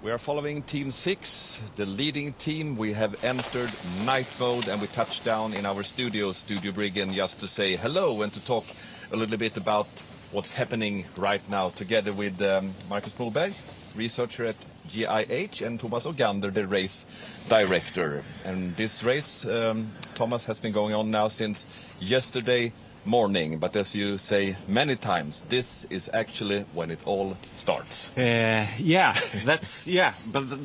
We are following Team 6, the leading team. We have entered night mode and we touched down in our studio Briggen, just to say hello and to talk a little bit about what's happening right now, together with Marcus Moberg, researcher at GIH, and Thomas Ogander, the race director. And this race, Thomas, has been going on now since yesterday morning, but as you say many times, this is actually when it all starts. But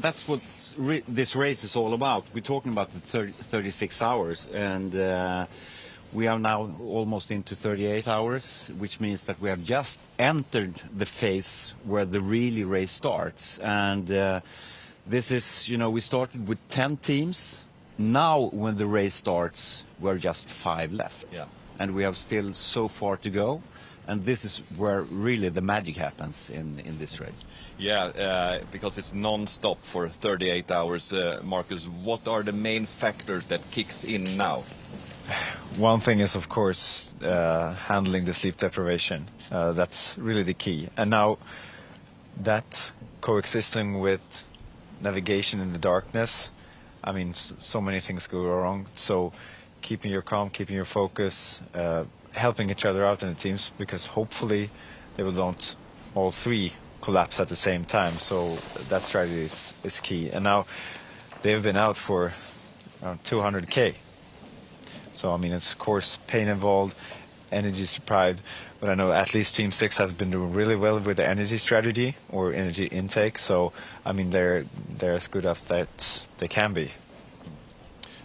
that's what this race is all about. We're talking about the 36 hours, and we are now almost into 38 hours, which means that we have just entered the phase where the really race starts. And this is, we started with 10 teams. Now when the race starts, we're just 5 left. Yeah. And we have still so far to go, and this is where really the magic happens in this race. Yeah, because it's non-stop for 38 hours. Marcus, what are the main factors that kicks in now? One thing is, of course, handling the sleep deprivation. That's really the key. And now that coexisting with navigation in the darkness, I mean, so many things go wrong. So keeping your calm, keeping your focus, helping each other out in the teams, because hopefully they will not all 3 collapse at the same time. So that strategy is key. And now they've been out for around 200K. So, I mean, it's of course pain involved, energy is deprived, but I know at least Team 6 have been doing really well with the energy strategy or energy intake. So, I mean, they're as good as that they can be.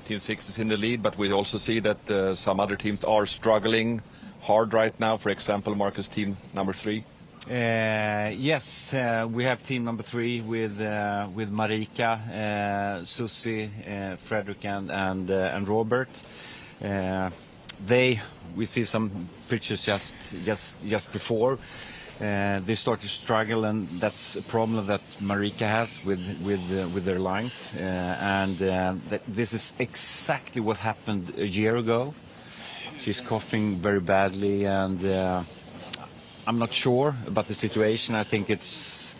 Team 6 is in the lead, but we also see that some other teams are struggling hard right now. For example, Marcus, team number 3. Yes, we have team number 3 with Marika, Susie, Fredrik, and Robert. We see some pictures just before. They start to struggle, and that's a problem that Marika has with their lungs. This is exactly what happened a year ago. She's coughing very badly, and I'm not sure about the situation. I think it's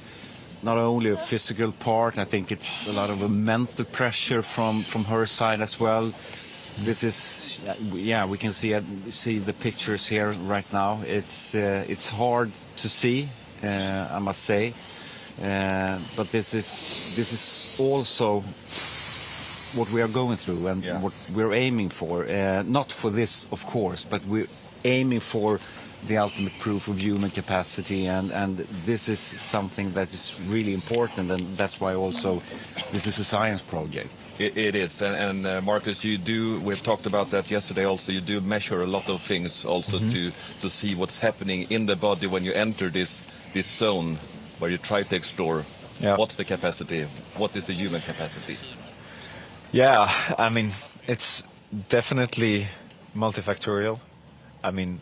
not only a physical part. I think it's a lot of a mental pressure from her side as well. This is, we can see the pictures here right now. It's hard to see, I must say, but this is also what we are going through and what we're aiming for. Not for this, of course, but we're aiming for the ultimate proof of human capacity, and this is something that is really important, and that's why also this is a science project. It is, and Marcus, we've talked about that yesterday also, you do measure a lot of things also to see what's happening in the body when you enter this zone where you try to explore what's the capacity, what is the human capacity. Yeah, I mean, it's definitely multifactorial. I mean,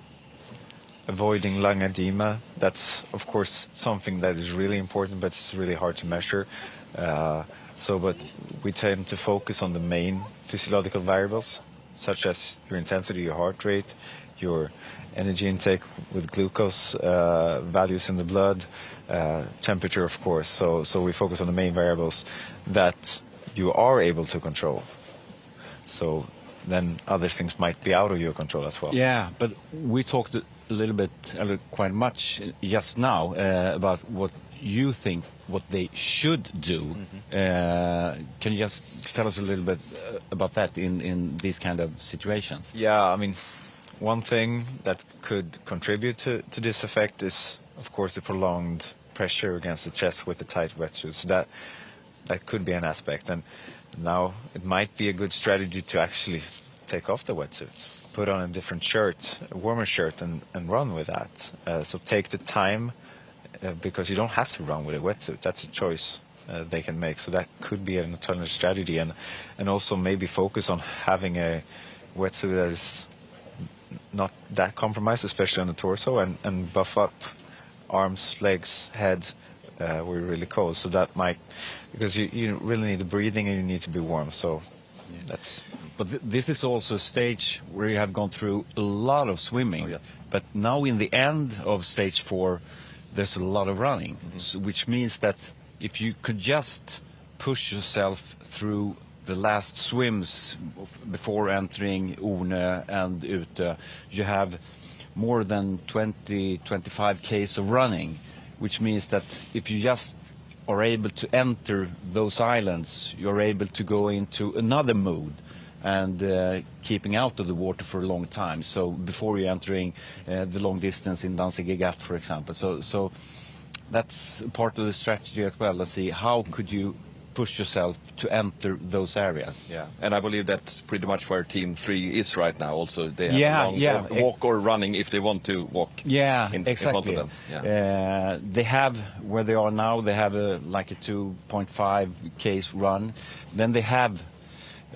avoiding lung edema, that's of course something that is really important, but it's really hard to measure. But we tend to focus on the main physiological variables, such as your intensity, your heart rate, your energy intake with glucose values in the blood, temperature, of course. So we focus on the main variables that you are able to control. So then other things might be out of your control as well. Yeah, but we talked a little bit, quite much just now about what you think what they should do. Can you just tell us a little bit about that in these kind of situations? Yeah, I mean, one thing that could contribute to this effect is, of course, the prolonged pressure against the chest with the tight wetsuit. So that could be an aspect. And now it might be a good strategy to actually take off the wetsuit, put on a different shirt, a warmer shirt, and run with that. So take the time, because you don't have to run with a wetsuit. That's a choice they can make. So that could be an alternative strategy, and also maybe focus on having a wetsuit that is not that compromised, especially on the torso, and buff up arms, legs, head where you're really cold. So that might, because you really need the breathing and you need to be warm. So that's. But this is also a stage where you have gone through a lot of swimming. Oh, yes. But now in the end of stage 4, there's a lot of running, which means that if you could just push yourself through the last swims before entering Ornö and Utö, you have more than 20-25 Ks of running, which means that if you just are able to enter those islands, you're able to go into another mode and keeping out of the water for a long time. So before you're entering the long distance in Danzige Gap, for example. So that's part of the strategy as well. Let's see, how could you push yourself to enter those areas? Yeah, and I believe that's pretty much where Team 3 is right now. Also, they have a long walk or running if they want to walk. Yeah, in exactly. front of them. Yeah. They have, where they are now, they have like a 2.5 Ks run. Then they have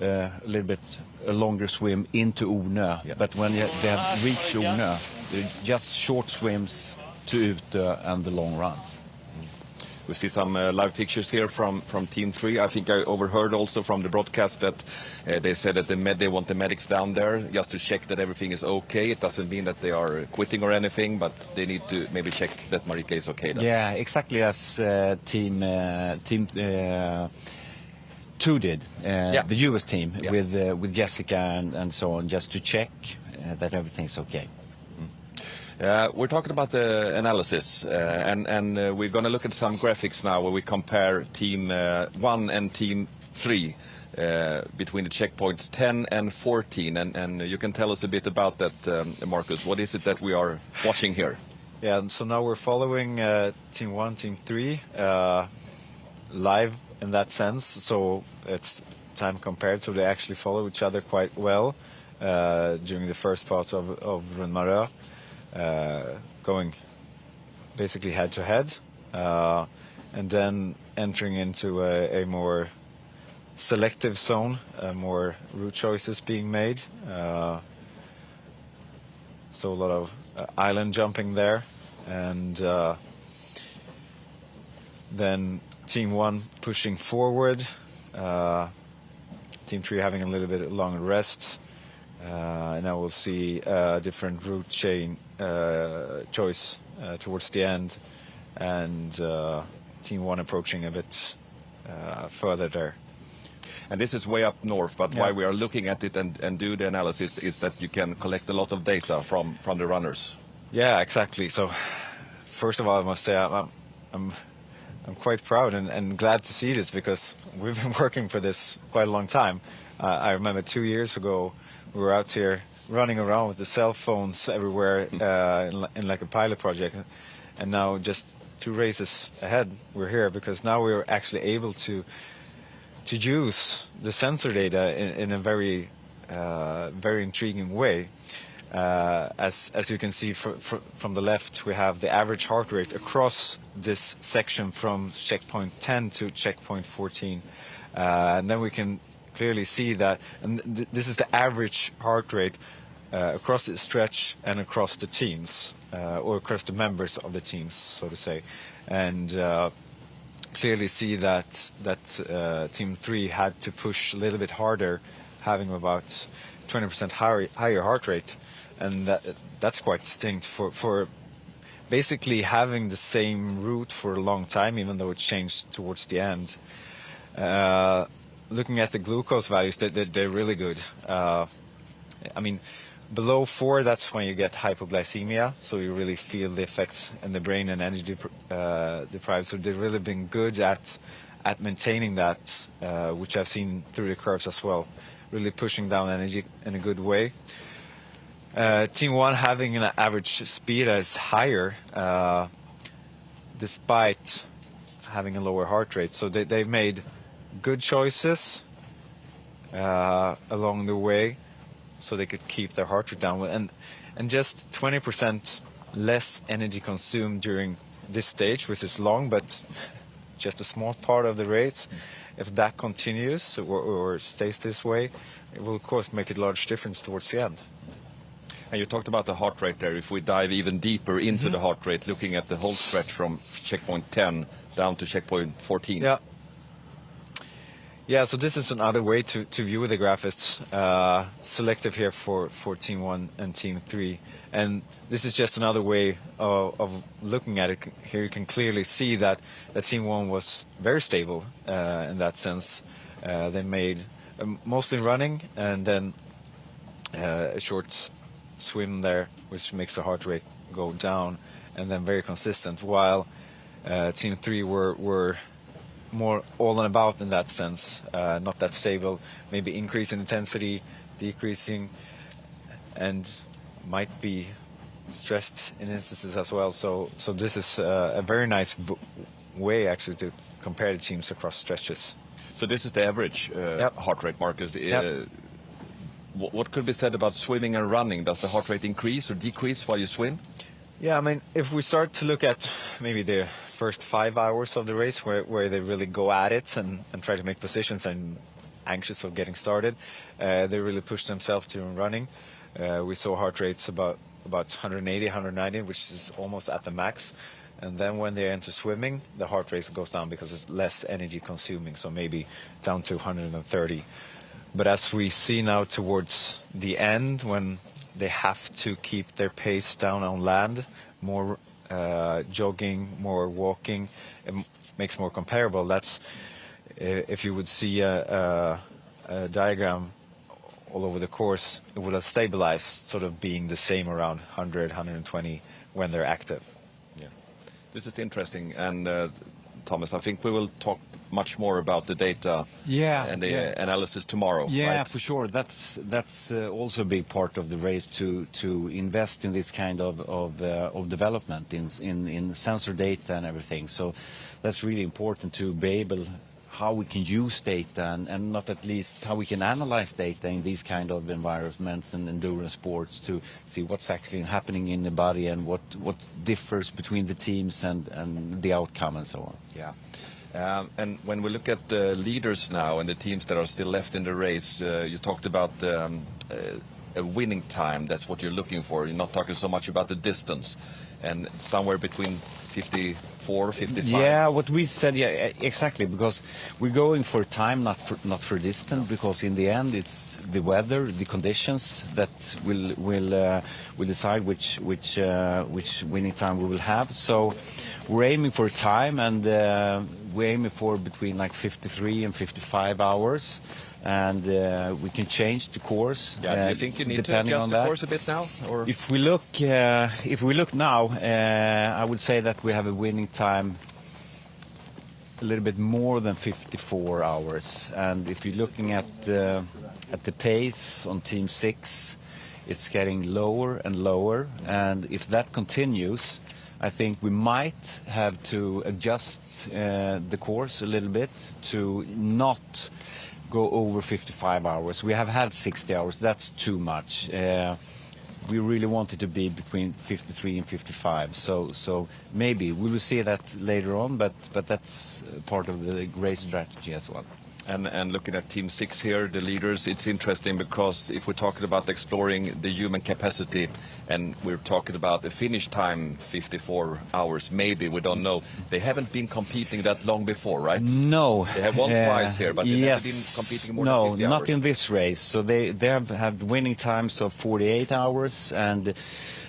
a little bit a longer swim into Ornö. Yeah. But when they have reached Ornö, just short swims to Utö and the long runs. We see some live pictures here from Team 3. I think I overheard also from the broadcast that they said that they want the medics down there just to check that everything is okay. It doesn't mean that they are quitting or anything, but they need to maybe check that Marika is okay then. Yeah, exactly as Team 2 did, the US team, with Jessica and so on, just to check that everything's okay. We're talking about the analysis, and we're going to look at some graphics now where we compare Team 1 and Team 3 between the checkpoints 10 and 14, and you can tell us a bit about that, Marcus. What is it that we are watching here? Yeah, and so now we're following Team 1, Team 3 live in that sense, so it's time compared, so they actually follow each other quite well during the first part of Rund Marö. Going basically head to head, and then entering into a more selective zone, more route choices being made. So a lot of island jumping there, and then Team 1 pushing forward, Team 3 having a little bit longer rest. And now we'll see a different route choice towards the end, and Team 1 approaching a bit further there. And this is way up north, but why we are looking at it and do the analysis is that you can collect a lot of data from the runners. Yeah, exactly. So first of all, I must say I'm quite proud and glad to see this, because we've been working for this quite a long time. I remember 2 years ago, we were out here running around with the cell phones everywhere in like a pilot project, and now just 2 races ahead we're here, because now we're actually able to use the sensor data in a very very intriguing way. As you can see from the left, we have the average heart rate across this section from checkpoint 10 to checkpoint 14, and then we can clearly see that, and this is the average heart rate across the stretch and across the teams, or across the members of the teams, so to say, and clearly see that Team 3 had to push a little bit harder, having about 20% higher heart rate, and that's quite distinct for basically having the same route for a long time, even though it changed towards the end. Looking at the glucose values, they're really good. I mean, below 4, that's when you get hypoglycemia, so you really feel the effects in the brain and energy deprived. So they've really been good at maintaining that, which I've seen through the curves as well, really pushing down energy in a good way. Team 1 having an average speed that is higher, despite having a lower heart rate. So they've made good choices along the way, so they could keep their heart rate down, and just 20% less energy consumed during this stage, which is long, but just a small part of the race. If that continues or stays this way, it will of course make a large difference towards the end. And you talked about the heart rate there. If we dive even deeper into the heart rate, looking at the whole stretch from checkpoint 10 down to checkpoint 14. Yeah, so this is another way to view the graph. It's selective here for Team 1 and Team 3. And this is just another way of looking at it. Here you can clearly see that Team 1 was very stable in that sense. They made mostly running and then a short swim there, which makes the heart rate go down, and then very consistent, while Team 3 were more all and about in that sense, not that stable, maybe increase in intensity, decreasing, and might be stressed in instances as well. So this is a very nice way actually to compare the teams across stretches. So this is the average Yep. heart rate, Marcus. Yep. What could be said about swimming and running? Does the heart rate increase or decrease while you swim? Yeah, I mean, if we start to look at maybe the first 5 hours of the race where they really go at it and try to make positions and anxious of getting started, they really push themselves during running. We saw heart rates about 180, 190, which is almost at the max. And then when they enter swimming, the heart rate goes down because it's less energy consuming, so maybe down to 130. But as we see now towards the end, when they have to keep their pace down on land, more jogging, more walking, it makes more comparable. That's if you would see a diagram all over the course, it would have stabilized, sort of being the same around 100, 120 when they're active. Yeah, this is interesting. And Thomas, I think we will talk much more about the data and the analysis tomorrow. Yeah, right? for sure. That's also a big part of the race to invest in this kind of development in sensor data and everything. So that's really important to be able how we can use data and not at least how we can analyze data in these kind of environments and endurance sports to see what's actually happening in the body and what differs between the teams and the outcome and so on. Yeah. And when we look at the leaders now and the teams that are still left in the race, you talked about a winning time. That's what you're looking for. You're not talking so much about the distance. And somewhere between 54, 55. Yeah, what we said, yeah, exactly, because we're going for time, not for distance, because in the end it's the weather, the conditions that will decide which winning time we will have. So we're aiming for time, and we're aiming for between like 53 and 55 hours. And we can change the course. Yeah, you think you need to adjust the course a bit now? Or? If we look now, I would say that we have a winning time a little bit more than 54 hours. And if you're looking at the pace on Team 6, it's getting lower and lower. And if that continues, I think we might have to adjust the course a little bit to not go over 55 hours. We have had 60 hours. That's too much. We really want it to be between 53 and 55. So maybe we will see that later on, but that's part of the race strategy as well. And looking at Team 6 here, the leaders, it's interesting because if we're talking about exploring the human capacity and we're talking about the finish time, 54 hours, maybe, we don't know. They haven't been competing that long before, right? No. They have won twice here, but they've yes. never been competing more than 50 hours. No, not in this race. So they have had winning times of 48 hours and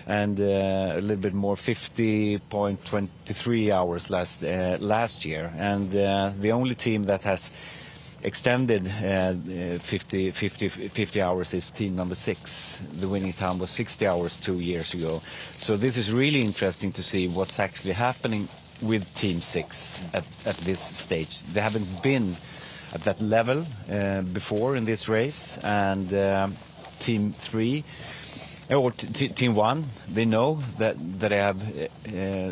a little bit more, 50.23 hours last year. And the only team that has extended 50 hours is team number 6. The winning time was 60 hours 2 years ago. So this is really interesting to see what's actually happening with Team 6 at this stage. They haven't been at that level before in this race, and Team 3 or Team 1, they know that they have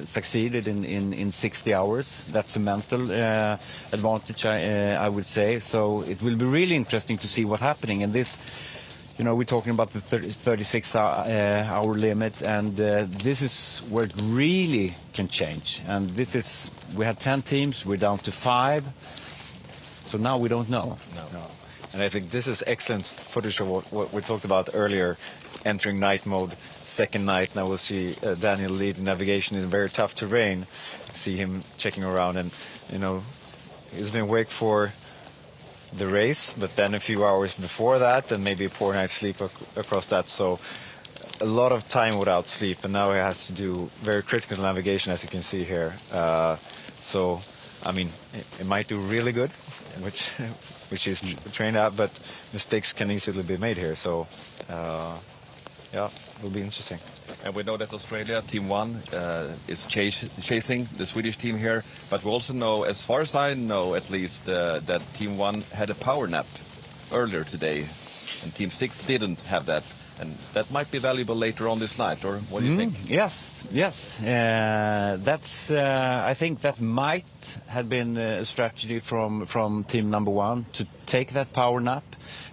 succeeded in 60 hours. That's a mental advantage, I would say. So it will be really interesting to see what's happening. And this, we're talking about the 36-hour limit, and this is where it really can change. And we had 10 teams, we're down to 5. So now we don't know. No. And I think this is excellent footage of what we talked about earlier, entering night mode, second night. Now we'll see Daniel lead navigation in very tough terrain. See him checking around, and he's been awake for the race, but then a few hours before that, and maybe a poor night's sleep across that. So a lot of time without sleep, and now he has to do very critical navigation, as you can see here. So, I mean, it might do really good, which he's trained at, but mistakes can easily be made here. So, yeah, it will be interesting. And we know that Australia, Team 1, is chasing the Swedish team here. But we also know, as far as I know at least, that Team 1 had a power nap earlier today. And Team 6 didn't have that. And that might be valuable later on this night, or what do you think? Yes. That's. I think that might have been a strategy from team number 1 to take that power nap,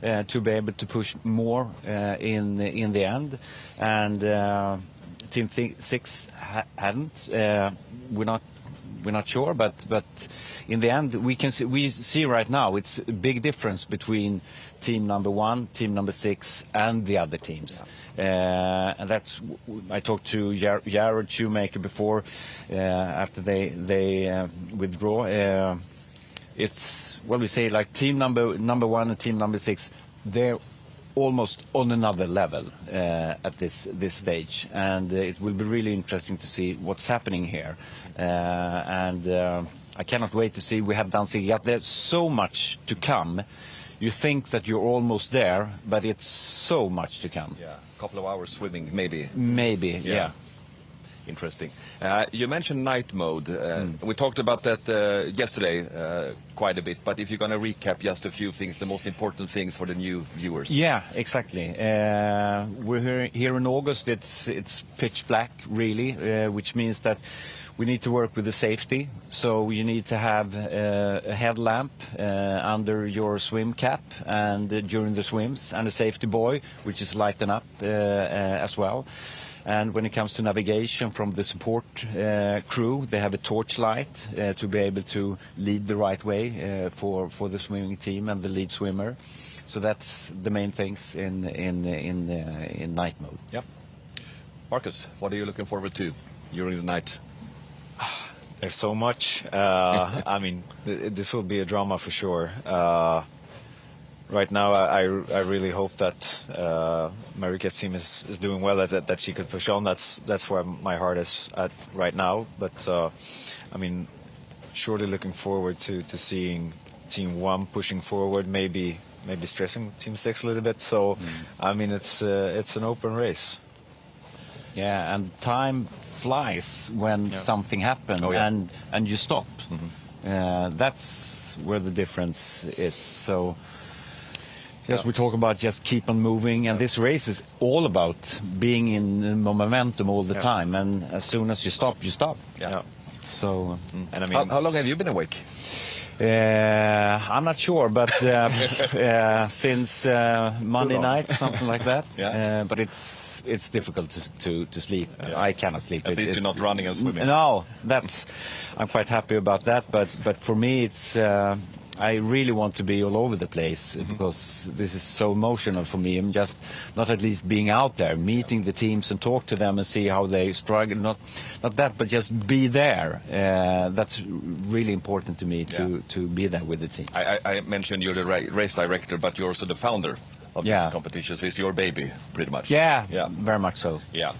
to be able to push more in the end, and team 6 hadn't. We're not sure, but in the end we see right now it's a big difference between team number 1, team number 6, and the other teams. And that's, I talked to Jared Shoemaker before, after they withdraw. It's, well, we say like team number 1 and team number 6, they're almost on another level at this stage, and it will be really interesting to see what's happening here. I cannot wait to see. We have Danzig. There's so much to come. You think that you're almost there, but it's so much to come. Yeah, a couple of hours swimming, maybe. Maybe, yeah. Interesting. You mentioned night mode. We talked about that yesterday quite a bit, but if you're going to recap just a few things, the most important things for the new viewers. Yeah, exactly. We're here in August. It's pitch black, really, which means that we need to work with the safety. So you need to have a headlamp under your swim cap and during the swims, and a safety buoy, which is lighten up as well. And when it comes to navigation from the support crew, they have a torch light to be able to lead the right way for the swimming team and the lead swimmer. So that's the main things in night mode. Yep. Marcus, what are you looking forward to during the night? There's so much. I mean, this will be a drama for sure. Right now, I really hope that Marika's team is doing well, that she could push on. That's where my heart is at right now. But I mean, surely looking forward to seeing Team 1 pushing forward, maybe stressing Team 6 a little bit. So I mean, it's an open race. Yeah, and time flies when something happens, and you stop. That's where the difference is. So. Yes, we talk about just keep on moving, and this race is all about being in momentum all the time, and as soon as you stop, you stop. Yeah. So, and I mean, how long have you been awake? I'm not sure, but since Monday night, something like that. But it's difficult to sleep. I cannot sleep. At least you're not running and swimming. No, I'm quite happy about that. But for me, it's. I really want to be all over the place because this is so emotional for me. I'm just not at least being out there, meeting the teams and talk to them and see how they struggle. Not that, but just be there. That's really important to me to be there with the team. I mentioned you're the race director, but you're also the founder of this competition. So it's your baby, pretty much. Yeah, very much so. Yeah,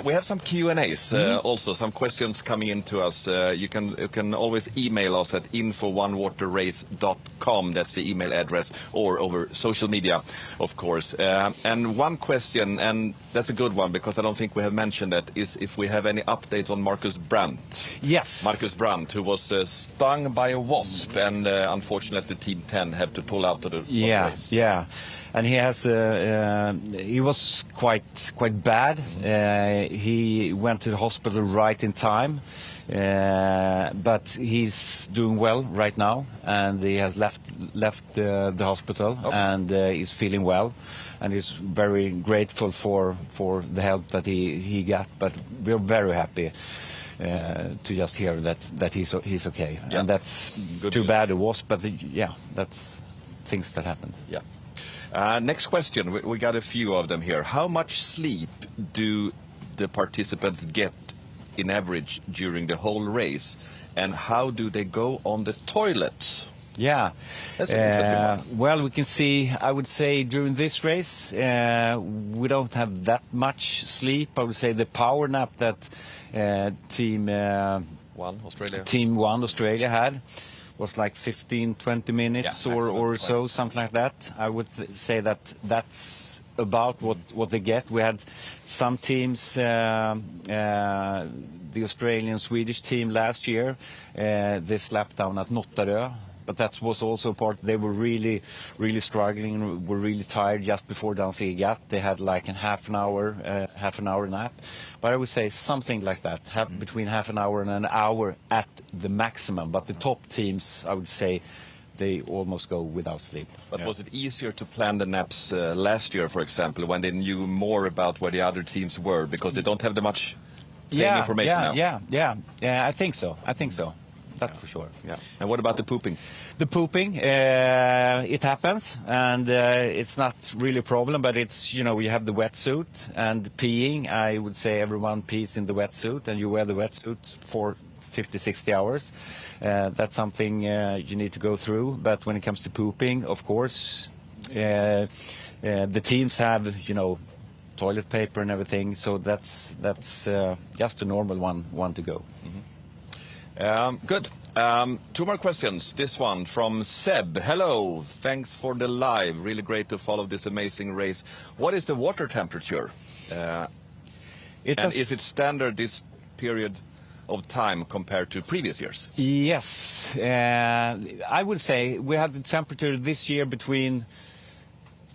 we have some Q&As also, some questions coming in to us. You can always email us at info1waterrace.com. That's the email address, or over social media, of course. And one question, and that's a good one because I don't think we have mentioned that, is if we have any updates on Marcus Brandt. Yes. Marcus Brandt, who was stung by a wasp, and unfortunately Team 10 had to pull out of the race. Yeah. And he has he was quite bad. He went to the hospital right in time, but he's doing well right now, and he has left the hospital and is feeling well, and he's very grateful for the help that he got. But we're very happy to just hear that he's okay, and that's good too news. Bad it was, but that's things that happen. Yeah. Next question, we got a few of them here. How much sleep do the participants get in average during the whole race, and how do they go on the toilets? Yeah. That's an interesting one. Well, we can see, I would say, during this race, we don't have that much sleep. I would say the power nap that Team 1 Australia. Team 1 Australia had was like 15-20 minutes Yeah, or maximum, so, right. something like that. I would say that that's about what they get. We had some teams, the Australian Swedish team last year, they slapped down at Nottarö. But that was also part. They were really struggling. Were really tired just before Dansegat. They had like a half an hour nap. But I would say something like that, between half an hour and an hour at the maximum. But the top teams, I would say, they almost go without sleep. But was it easier to plan the naps last year, for example, when they knew more about where the other teams were, because they don't have the much same information now? Yeah. I think so. That's for sure. Yeah. And what about the pooping? The pooping, it happens, and it's not really a problem, but it's, you have the wetsuit and peeing. I would say everyone pees in the wetsuit, and you wear the wetsuit for 50-60 hours. That's something you need to go through. But when it comes to pooping, of course, the teams have, toilet paper and everything, so that's just a normal one to go. Good. 2 more questions. This one from Seb. Hello. Thanks for the live. Really great to follow this amazing race. What is the water temperature? Is it standard this period of time compared to previous years? Yes. I would say we had the temperature this year between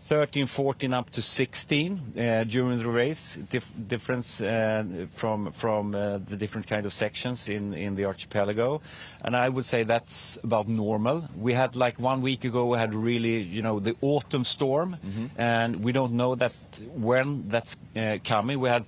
13, 14 up to 16 during the race. Difference from the different kind of sections in the archipelago, and I would say that's about normal. We had like 1 week ago, we had really, the autumn storm, and we don't know that when that's coming. We had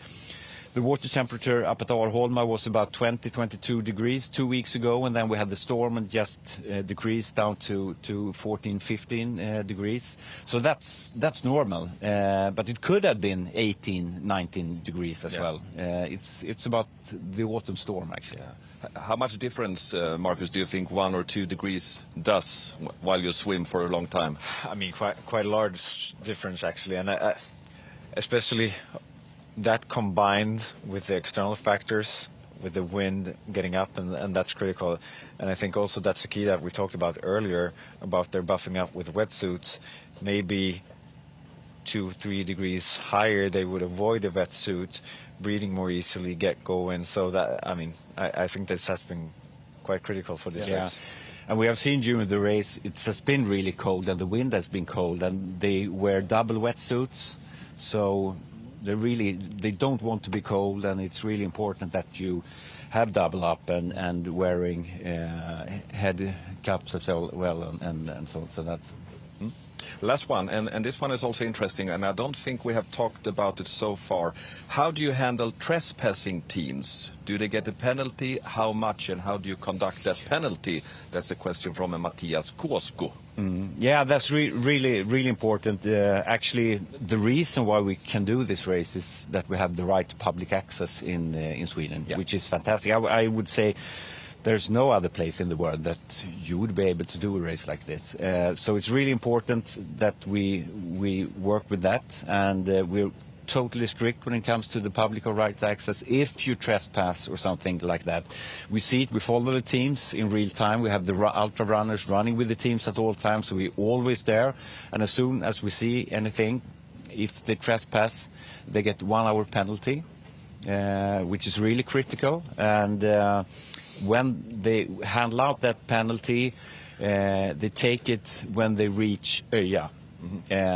the water temperature up at Arholma was about 20-22 degrees 2 weeks ago, and then we had the storm and just decreased down to 14-15 degrees. So that's normal, but it could have been 18-19 degrees as well. It's about the autumn storm, actually. Yeah. How much difference, Marcus, do you think 1 or 2 degrees does while you swim for a long time? I mean, quite a large difference, actually, and I especially that combined with the external factors, with the wind getting up, and that's critical. And I think also that's the key that we talked about earlier, about their buffing up with wetsuits. Maybe 2-3 degrees higher, they would avoid a wetsuit, breathing more easily, get going. So that, I think this has been quite critical for this race. And we have seen during the race, it has been really cold, and the wind has been cold, and they wear double wetsuits. So they don't want to be cold, and it's really important that you have double up and wearing head caps as well, and so that's. Last one, and this one is also interesting, and I don't think we have talked about it so far. How do you handle trespassing teams? Do they get a penalty? How much, and how do you conduct that penalty? That's a question from Matthias Kosko. Yeah, that's really important. Actually, the reason why we can do this race is that we have the right to public access in Sweden, which is fantastic. I would say there's no other place in the world that you would be able to do a race like this. So it's really important that we work with that, and we're totally strict when it comes to the public or right access. If you trespass or something like that, we see it, we follow the teams in real time. We have the ultra runners running with the teams at all times, so we're always there. And as soon as we see anything, if they trespass, they get 1 hour penalty, which is really critical. And when they handle out that penalty, they take it when they reach Öja.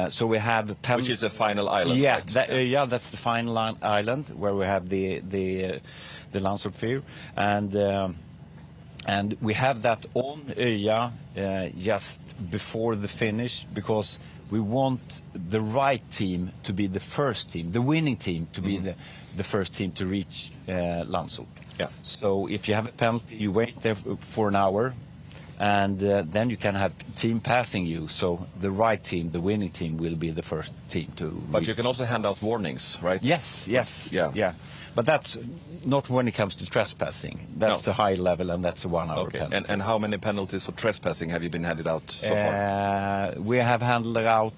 So we have which is the final island. Yeah, right? That's the final island where we have the Landsort, and we have that on Öja just before the finish, because we want the right team to be the first team, the winning team to be the first team to reach Landsort. Yeah. So if you have a penalty, you wait there for an hour, and then you can have team passing you. So the right team, the winning team, will be the first team to But reach. you can also hand out warnings, right? Yes. Yeah. But that's not when it comes to trespassing. That's No. the high level, and that's a 1 hour Okay. penalty. And how many penalties for trespassing have you been handed out so far? We have handled out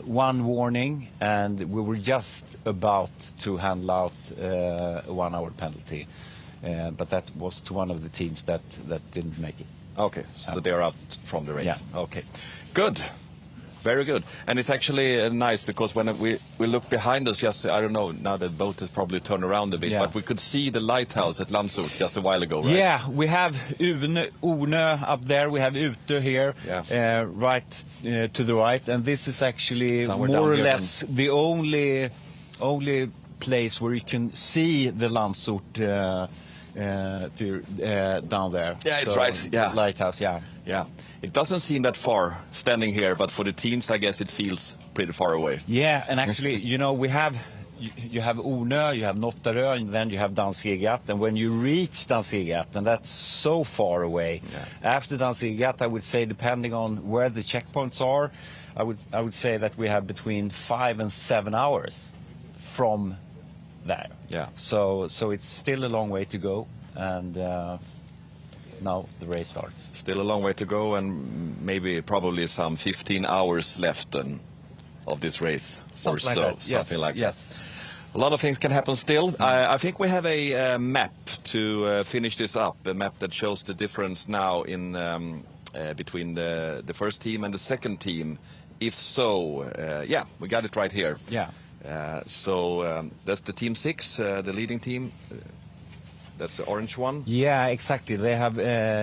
one warning, and we were just about to handle out a 1 hour penalty. But that was to one of the teams that didn't make it. Okay, so they are out from the race. Yeah. Okay, good. Very good. And it's actually nice because when we look behind us just, I don't know, now the boat has probably turned around a bit, Yeah. but we could see the lighthouse at Landsort just a while ago, right? Yeah, we have Ornö up there, we have Utö here, Yeah. right to the right, and this is actually Somewhere more down or here less the only place where you can see the Landsort down there. Yeah, it's right, yeah. Lighthouse, yeah. Yeah. It doesn't seem that far standing here, but for the teams, I guess it feels pretty far away. Yeah, and actually, you know, we have you have Ornö, you have Nottarö, and then you have Dansegat. And when you reach Dansegat, and that's so far away, after Dansegat, I would say, depending on where the checkpoints are, I would say that we have between 5 and 7 hours from there. Yeah. So it's still a long way to go, and now the race starts. Still a long way to go, and maybe probably some 15 hours left of this race or Something like so. that. Something Yes, like yes. that. A lot of things can happen still. I think we have a map to finish this up, a map that shows the difference now in between the first team and the second team. If so, yeah, we got it right here. Yeah. So that's the team 6, the leading team. That's the orange one. Yeah, exactly. They have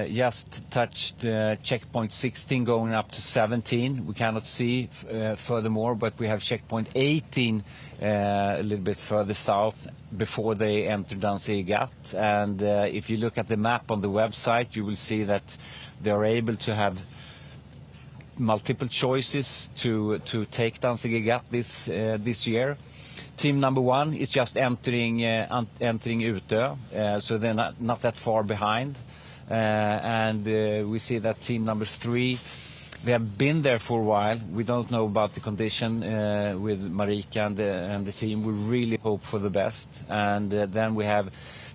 just touched checkpoint 16 going up to 17. We cannot see furthermore, but we have checkpoint 18 a little bit further south before they enter Dansegat. And if you look at the map on the website, you will see that they are able to have multiple choices to take Dansegat this year. Team number 1 is just entering Utö, so they're not that far behind. And we see that team number 3, they have been there for a while. We don't know about the condition with Marika and the team. We really hope for the best. And then we have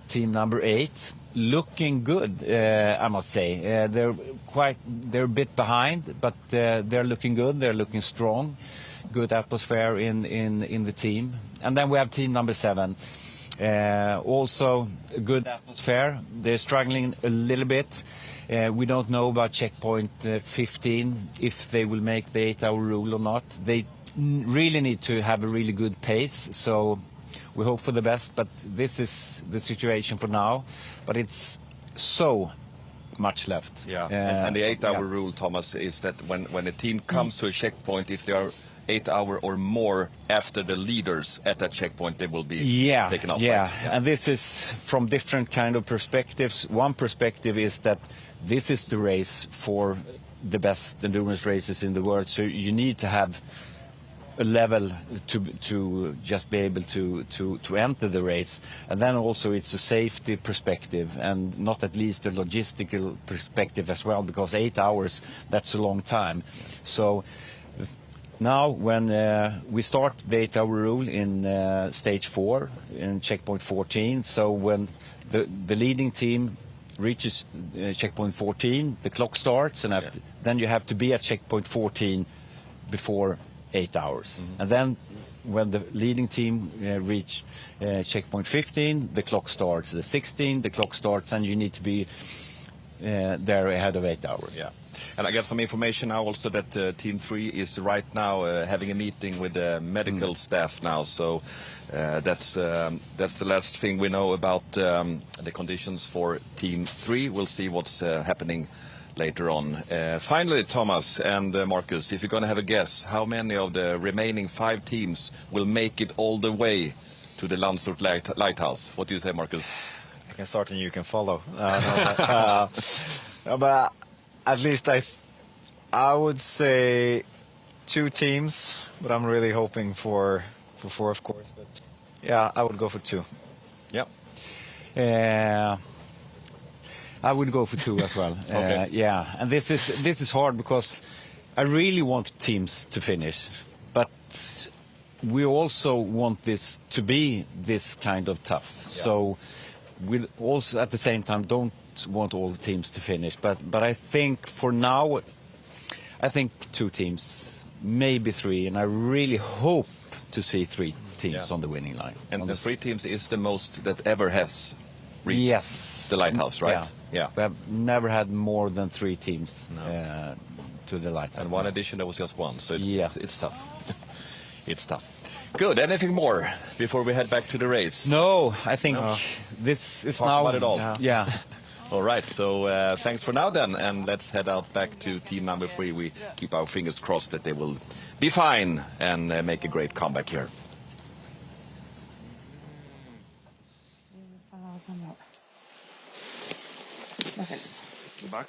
team number 8, looking good, I must say. They're a bit behind, but they're looking good. They're looking strong. Good atmosphere in the team. And then we have team number 7. Also a good atmosphere. They're struggling a little bit. We don't know about checkpoint 15, if they will make the 8-hour rule or not. They really need to have a really good pace, so we hope for the best, but this is the situation for now. But it's so much left. Yeah, and the 8-hour rule, Thomas, is that when a team comes to a checkpoint, if they are 8 hours or more after the leaders at that checkpoint, they will be taken off. Yeah, right? And this is from different kind of perspectives. One perspective is that this is the race for the best endurance races in the world, so you need to have a level to just be able to enter the race. And then also it's a safety perspective, and not at least a logistical perspective as well, because 8 hours, that's a long time. So now when we start the 8-hour rule in stage 4, in checkpoint 14, so when the leading team reaches checkpoint 14, the clock starts, and then you have to be at checkpoint 14 before 8 hours. And then when the leading team reach checkpoint 15, the clock starts. The 16, the clock starts, and you need to be there ahead of 8 hours. Yeah. And I get some information now also that Team 3 is right now having a meeting with the medical staff now. So that's the last thing we know about the conditions for Team 3. We'll see what's happening later on. Finally, Thomas and Marcus, if you're going to have a guess, how many of the remaining 5 teams will make it all the way to the Landsort Lighthouse? What do you say, Marcus? I can start and you can follow. But at least I would say 2 teams, but I'm really hoping for 4, of course. But yeah, I would go for 2. Yeah. I would go for 2 as well. Okay. Yeah, and this is hard because I really want teams to finish, but we also want this to be this kind of tough. Yeah. So we also at the same time don't want all the teams to finish. But I think for now, I think 2 teams, maybe 3, and I really hope to see 3 teams on the winning line. And the 3 teams is the most that ever has reached Yes. the lighthouse, right? Yeah. We have never had more than 3 teams to the lighthouse. And one edition there was just 1, so it's tough. It's tough. Good. Anything more before we head back to the race? No, I think this is Talk now about it all. Yeah. All right, so thanks for now then, and let's head out back to team number 3. We keep our fingers crossed that they will be fine and make a great comeback here. Back.